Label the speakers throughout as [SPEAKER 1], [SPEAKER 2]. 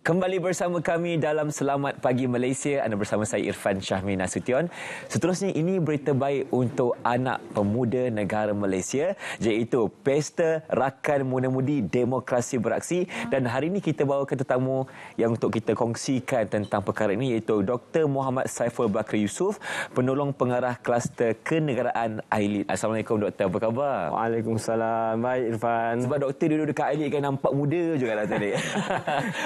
[SPEAKER 1] Kembali bersama kami dalam Selamat Pagi Malaysia. Anda bersama saya Irfan Syahmi Nasution. Seterusnya ini berita baik untuk anak pemuda negara Malaysia, iaitu Pesta Rakan Muda-Mudi Demokrasi Beraksi. Dan hari ini kita bawakan tetamu yang untuk kita kongsikan tentang perkara ini, iaitu Dr. Muhammad Saiful Bakri Yusof, penolong pengarah kluster kenegaraan AILID. Assalamualaikum Doktor, apa khabar?
[SPEAKER 2] Waalaikumsalam. Baik Irfan.
[SPEAKER 1] Sebab doktor duduk dekat AILID kan nampak muda juga lah tadi.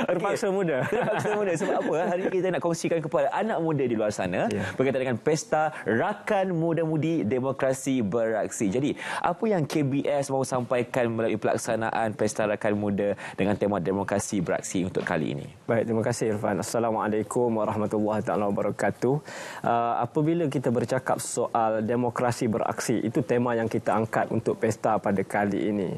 [SPEAKER 2] Terpaksa muda.
[SPEAKER 1] Terpaksa muda. Sebab apa? Hari ini kita nak kongsikan kepada anak muda di luar sana berkaitan dengan Pesta Rakan Muda-Mudi Demokrasi Beraksi. Jadi, apa yang KBS mahu sampaikan melalui pelaksanaan Pesta Rakan Muda dengan tema Demokrasi Beraksi untuk kali ini?
[SPEAKER 2] Baik, terima kasih Irfan. Assalamualaikum warahmatullahi wabarakatuh. Apabila kita bercakap soal demokrasi beraksi, itu tema yang kita angkat untuk pesta pada kali ini.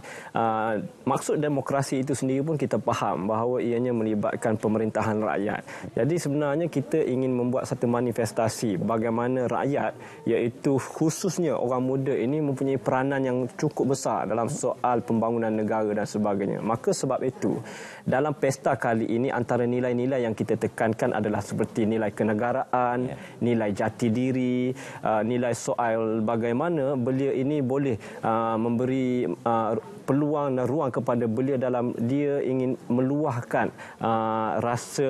[SPEAKER 2] Maksud demokrasi itu sendiri pun kita faham bahawa ianya melibatkan pemerintahan rakyat. Jadi sebenarnya kita ingin membuat satu manifestasi bagaimana rakyat, iaitu khususnya orang muda ini mempunyai peranan yang cukup besar dalam soal pembangunan negara dan sebagainya. Maka sebab itu, dalam pesta kali ini antara nilai-nilai yang kita tekankan adalah seperti nilai kenegaraan, nilai jati diri, nilai soal bagaimana belia ini boleh memberi peluang dan ruang kepada belia dalam dia ingin meluahkan rasa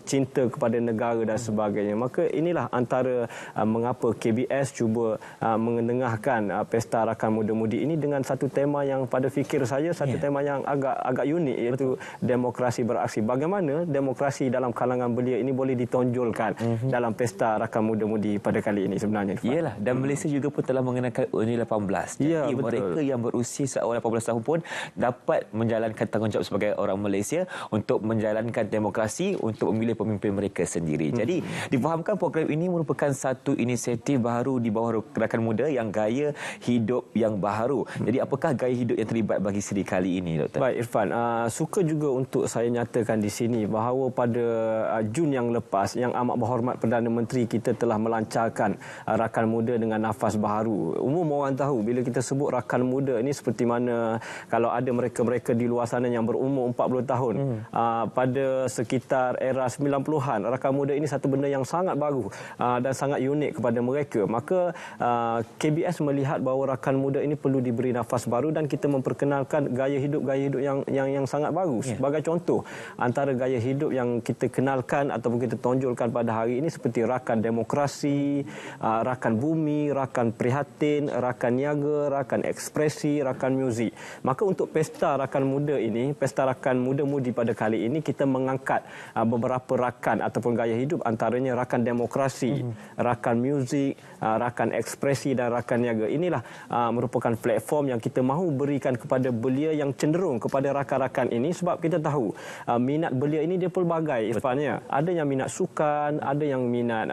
[SPEAKER 2] cinta kepada negara dan sebagainya. Maka inilah antara mengapa KBS cuba mengetengahkan Pesta Rakan Muda-Mudi ini dengan satu tema yang pada fikir saya satu tema yang agak unik, iaitu demokrasi beraksi. Bagaimana demokrasi dalam kalangan belia ini boleh ditonjolkan dalam Pesta Rakan Muda-Mudi pada kali ini sebenarnya.
[SPEAKER 1] Iyalah, dan Malaysia juga pun telah mengenakan UNI 18. Jadi mereka yang berusia seawal 18 tahun pun dapat menjalankan tanggungjawab sebagai orang Malaysia untuk menjalankan demokrasi, untuk memilih pemimpin mereka sendiri. Jadi difahamkan program ini merupakan satu inisiatif baru di bawah Rakan Muda yang gaya hidup yang baharu. Jadi apakah gaya hidup yang terlibat bagi siri kali ini, Doktor?
[SPEAKER 2] Baik Irfan, suka juga untuk saya nyatakan di sini bahawa pada Jun yang lepas, Yang Amat Berhormat Perdana Menteri kita telah melancarkan Rakan Muda dengan nafas baharu. Umum orang tahu bila kita sebut Rakan Muda ini seperti mana kalau ada mereka-mereka di luar sana yang berumur 40 tahun. Pada sekitar era 90-an, Rakan Muda ini satu benda yang sangat baru dan sangat unik kepada mereka. Maka KBS melihat bahawa Rakan Muda ini perlu diberi nafas baru dan kita memperkenalkan gaya hidup yang sangat baru. Sebagai contoh, antara gaya hidup yang kita kenalkan ataupun kita tonjolkan pada hari ini seperti Rakan Demokrasi, Rakan Bumi, Rakan Prihatin, Rakan Niaga, Rakan Ekspresi, Rakan Muzik. Maka untuk Pesta Rakan Muda ini, Pesta Rakan Muda-Mudi pada kali ini, kita mengangkat beberapa rakan ataupun gaya hidup, antaranya Rakan Demokrasi, Rakan Muzik, Rakan Ekspresi dan Rakan Niaga. Inilah merupakan platform yang kita mahu berikan kepada belia yang cenderung kepada rakan-rakan ini, sebab kita tahu minat belia ini dia pelbagai. Irfannya, ada yang minat sukan, ada yang minat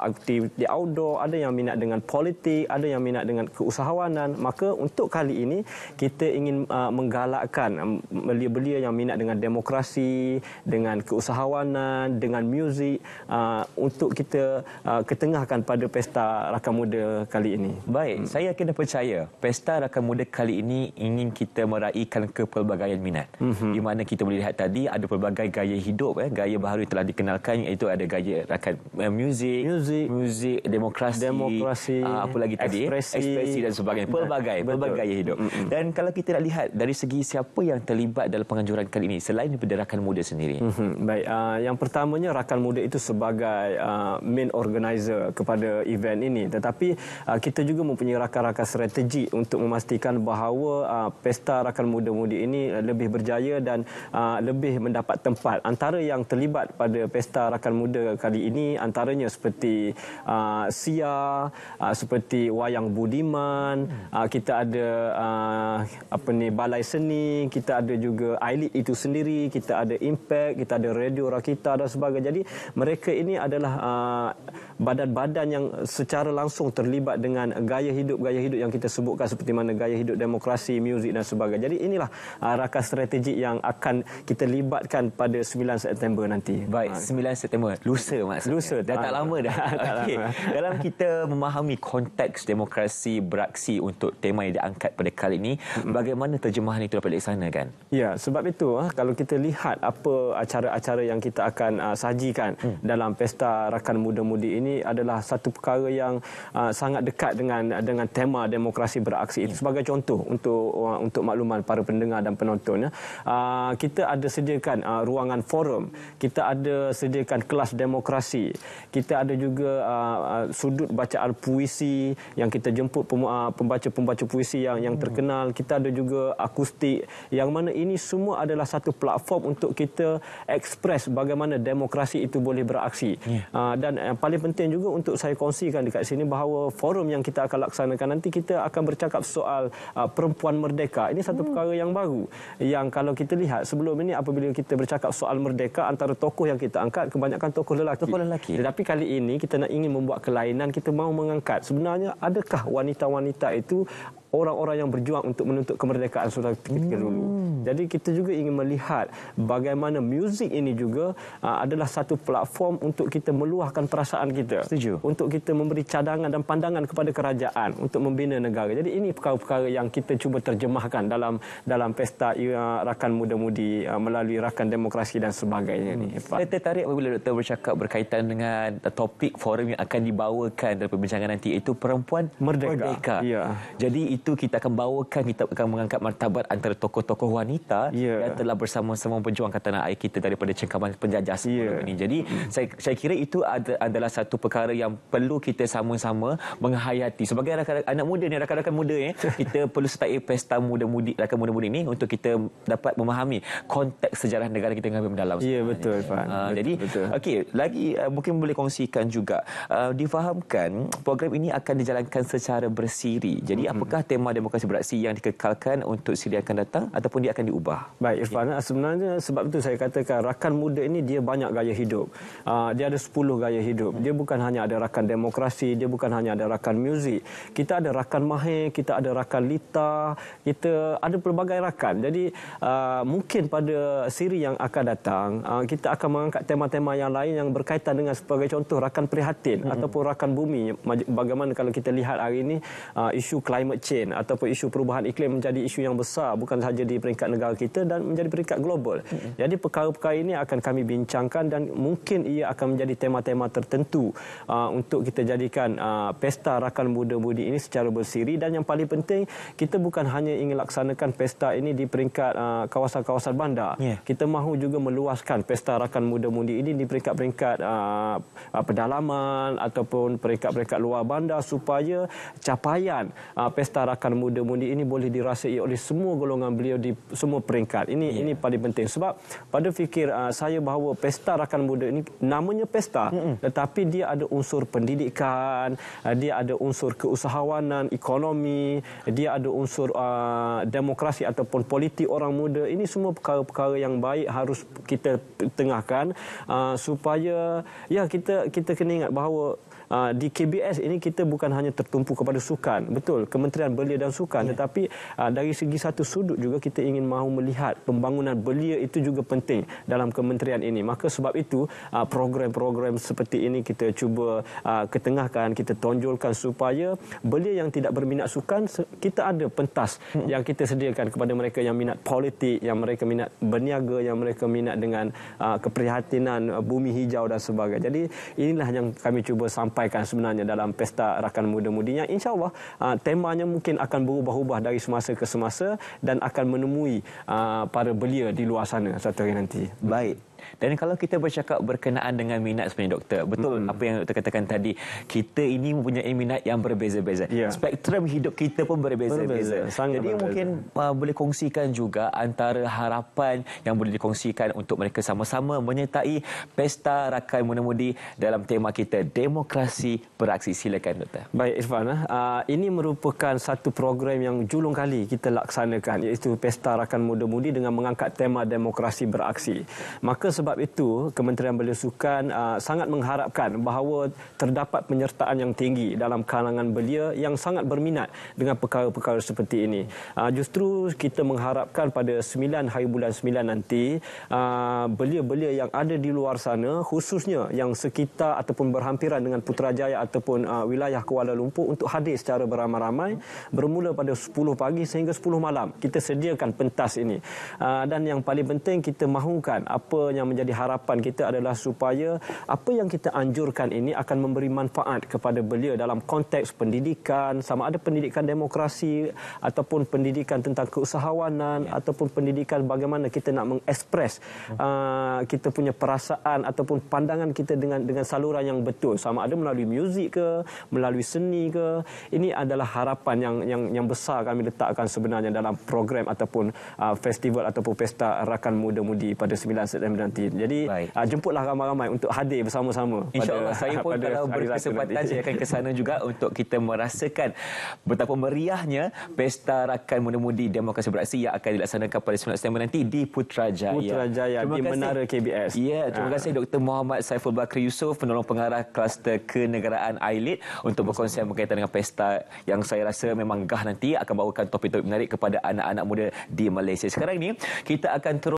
[SPEAKER 2] aktiviti outdoor, ada yang minat dengan politik, ada yang minat dengan keusahawanan. Maka untuk kali ini kita ingin menggalakkan belia-belia yang minat dengan demokrasi, dengan keusahawanan, dengan muzik, untuk kita ketengahkan pada Pesta Rakan Muda kali ini.
[SPEAKER 1] Baik, saya kena percaya Pesta Rakan Muda kali ini ingin kita meraihkan kepelbagaian minat. Di mana kita boleh lihat tadi ada pelbagai gaya hidup, gaya baharu yang telah dikenalkan, iaitu ada gaya rakan muzik, demokrasi, apa lagi tadi, ekspresi dan sebagainya. Pelbagai gaya hidup. Dan kalau kita nak lihat dari segi siapa yang terlibat dalam penganjuran kali ini selain daripada Rakan Muda sendiri.
[SPEAKER 2] Baik, yang pertamanya Rakan Muda itu sebagai main organizer kepada event ini, tetapi kita juga mempunyai rakan-rakan strategi untuk memastikan bahawa Pesta Rakan Muda-Mudi ini lebih berjaya dan lebih mendapat tempat. Antara yang terlibat pada Pesta Rakan Muda kali ini antaranya seperti SIA, seperti Wayang Budiman, kita ada Balai Seni, kita ada juga AILID itu sendiri, kita ada Impact, kita ada Radio Rakita dan sebagainya. Jadi mereka ini adalah badan-badan yang secara langsung terlibat dengan gaya hidup yang kita sebutkan seperti mana gaya hidup demokrasi, muzik dan sebagainya. Jadi inilah rakan strategik yang akan kita libatkan pada 9 September nanti.
[SPEAKER 1] Baik, 9 September. Lusa maksudnya.
[SPEAKER 2] Lusa.
[SPEAKER 1] Dah tak lama dah. Okay. Dalam kita memahami konteks demokrasi beraksi untuk tema yang diangkat pada kali ini, bagaimana terjemahan itu dapat dilaksanakan?
[SPEAKER 2] Ya, sebab itu kalau kita lihat melihat apa acara-acara yang kita akan sajikan dalam Pesta Rakan Muda-Mudi ini adalah satu perkara yang sangat dekat dengan tema demokrasi beraksi. Itu sebagai contoh untuk makluman para pendengar dan penonton. Kita ada sediakan ruangan forum, kita ada sediakan kelas demokrasi, kita ada juga sudut bacaan puisi yang kita jemput pembaca-pembaca puisi yang terkenal. Kita ada juga akustik, yang mana ini semua adalah satu platform untuk kita ekspres bagaimana demokrasi itu boleh beraksi. Dan yang paling penting juga untuk saya kongsikan dekat sini bahawa forum yang kita akan laksanakan nanti, kita akan bercakap soal perempuan merdeka. Ini satu perkara yang baru, yang kalau kita lihat sebelum ini apabila kita bercakap soal merdeka, antara tokoh yang kita angkat kebanyakan tokoh lelaki. Tetapi kali ini kita nak ingin membuat kelainan, kita mahu mengangkat sebenarnya adakah wanita-wanita itu orang-orang yang berjuang untuk menuntut kemerdekaan sudah ketika dulu. Jadi kita juga ingin melihat bagaimana muzik ini juga adalah satu platform untuk kita meluahkan perasaan kita.
[SPEAKER 1] Setuju.
[SPEAKER 2] Untuk kita memberi cadangan dan pandangan kepada kerajaan untuk membina negara. Jadi ini perkara-perkara yang kita cuba terjemahkan dalam Pesta Rakan Muda-Mudi melalui Rakan Demokrasi dan sebagainya ini.
[SPEAKER 1] Saya tertarik apabila Doktor bercakap berkaitan dengan topik forum yang akan dibawakan dalam perbincangan nanti, iaitu perempuan merdeka.
[SPEAKER 2] Ya.
[SPEAKER 1] Jadi itu kita akan bawakan, kita akan mengangkat martabat antara tokoh-tokoh wanita yang telah bersama-sama berjuangkan tanah air kita daripada cengkaman penjajah sebelum ini. Jadi saya kira itu adalah satu perkara yang perlu kita sama-sama menghayati. Sebagai anak muda ni, rakan-rakan muda kita perlu sertai Pesta Rakan Muda-Mudi ini untuk kita dapat memahami konteks sejarah negara kita yang lebih mendalam.
[SPEAKER 2] Ya, betul, Fan.
[SPEAKER 1] Jadi okey, lagi mungkin boleh kongsikan juga, difahamkan program ini akan dijalankan secara bersiri. Jadi apakah tema demokrasi beraksi yang dikekalkan untuk siri akan datang ataupun dia akan diubah?
[SPEAKER 2] Baik, Irfan. Sebenarnya sebab itu saya katakan Rakan Muda ini dia banyak gaya hidup. Dia ada 10 gaya hidup. Dia bukan hanya ada rakan demokrasi, dia bukan hanya ada rakan muzik. Kita ada rakan mahir, kita ada rakan lita, kita ada pelbagai rakan. Jadi mungkin pada siri yang akan datang kita akan mengangkat tema-tema yang lain yang berkaitan dengan sebagai contoh rakan prihatin ataupun rakan bumi. Bagaimana kalau kita lihat hari ini isu climate change ataupun isu perubahan iklim menjadi isu yang besar bukan sahaja di peringkat negara kita dan menjadi peringkat global. Jadi perkara-perkara ini akan kami bincangkan dan mungkin ia akan menjadi tema-tema tertentu untuk kita jadikan Pesta Rakan Muda-Mudi ini secara bersiri. Dan yang paling penting, kita bukan hanya ingin laksanakan pesta ini di peringkat kawasan-kawasan bandar. Kita mahu juga meluaskan Pesta Rakan Muda-Mudi ini di peringkat-peringkat pedalaman ataupun peringkat-peringkat luar bandar supaya capaian Pesta Rakan Muda-Mudi ini boleh dirasai oleh semua golongan beliau di semua peringkat. Ini paling penting sebab pada fikir saya bahawa Pesta Rakan Muda ini namanya pesta, tetapi dia ada unsur pendidikan, dia ada unsur keusahawanan, ekonomi, dia ada unsur demokrasi ataupun politik orang muda. Ini semua perkara-perkara yang baik harus kita tengahkan supaya kita kena ingat bahawa di KBS ini kita bukan hanya tertumpu kepada sukan. Betul, Kementerian Belia dan Sukan, tetapi dari segi satu sudut juga kita ingin mahu melihat pembangunan belia itu juga penting dalam kementerian ini. Maka sebab itu program-program seperti ini kita cuba ketengahkan, kita tonjolkan supaya belia yang tidak berminat sukan, kita ada pentas yang kita sediakan kepada mereka yang minat politik, yang mereka minat berniaga, yang mereka minat dengan keprihatinan bumi hijau dan sebagainya. Jadi inilah yang kami cuba sampaikan sebenarnya dalam Pesta Rakan Muda-Mudi yang insya-Allah temanya mungkin akan berubah-ubah dari semasa ke semasa dan akan menemui para belia di luar sana suatu hari nanti.
[SPEAKER 1] Baik. Dan kalau kita bercakap berkenaan dengan minat sebenarnya Doktor, betul apa yang Doktor katakan tadi, kita ini mempunyai minat yang berbeza-beza. Spektrum hidup kita pun berbeza-beza. Jadi mungkin boleh kongsikan juga antara harapan yang boleh dikongsikan untuk mereka sama-sama menyertai Pesta Rakan Muda-Mudi dalam tema kita demokrasi beraksi. Silakan Doktor.
[SPEAKER 2] Baik Irfan, ini merupakan satu program yang julung kali kita laksanakan, iaitu Pesta Rakan Muda-Mudi dengan mengangkat tema demokrasi beraksi. Maka sebab itu, Kementerian Belia Sukan sangat mengharapkan bahawa terdapat penyertaan yang tinggi dalam kalangan belia yang sangat berminat dengan perkara-perkara seperti ini. Justru kita mengharapkan pada 9 hari bulan 9 nanti, belia-belia yang ada di luar sana, khususnya yang sekitar ataupun berhampiran dengan Putrajaya ataupun wilayah Kuala Lumpur untuk hadir secara beramai-ramai bermula pada 10 pagi sehingga 10 malam. Kita sediakan pentas ini. Dan yang paling penting kita mahukan apa yang menjadi harapan kita adalah supaya apa yang kita anjurkan ini akan memberi manfaat kepada belia dalam konteks pendidikan, sama ada pendidikan demokrasi ataupun pendidikan tentang keusahawanan ataupun pendidikan bagaimana kita nak mengekspres kita punya perasaan ataupun pandangan kita dengan saluran yang betul, sama ada melalui muzik ke, melalui seni ke. Ini adalah harapan yang besar kami letakkan sebenarnya dalam program ataupun festival ataupun pesta rakan muda-mudi pada 9 September nanti. Jadi jemputlah ramai-ramai untuk hadir bersama-sama.
[SPEAKER 1] InsyaAllah saya pun kalau berkesempatan saya akan ke sana juga untuk kita merasakan betapa meriahnya pesta rakan muda-mudi demokrasi beraksi yang akan dilaksanakan pada 9 September nanti di Putrajaya.
[SPEAKER 2] Di Menara KBS.
[SPEAKER 1] Ya, terima kasih Dr. Muhammad Saiful Bakri Yusof, penolong pengarah kluster kenegaraan ILIT untuk berkongsi berkaitan dengan pesta yang saya rasa memang gah nanti akan bawakan topik-topik menarik kepada anak-anak muda di Malaysia. Sekarang ini kita akan terus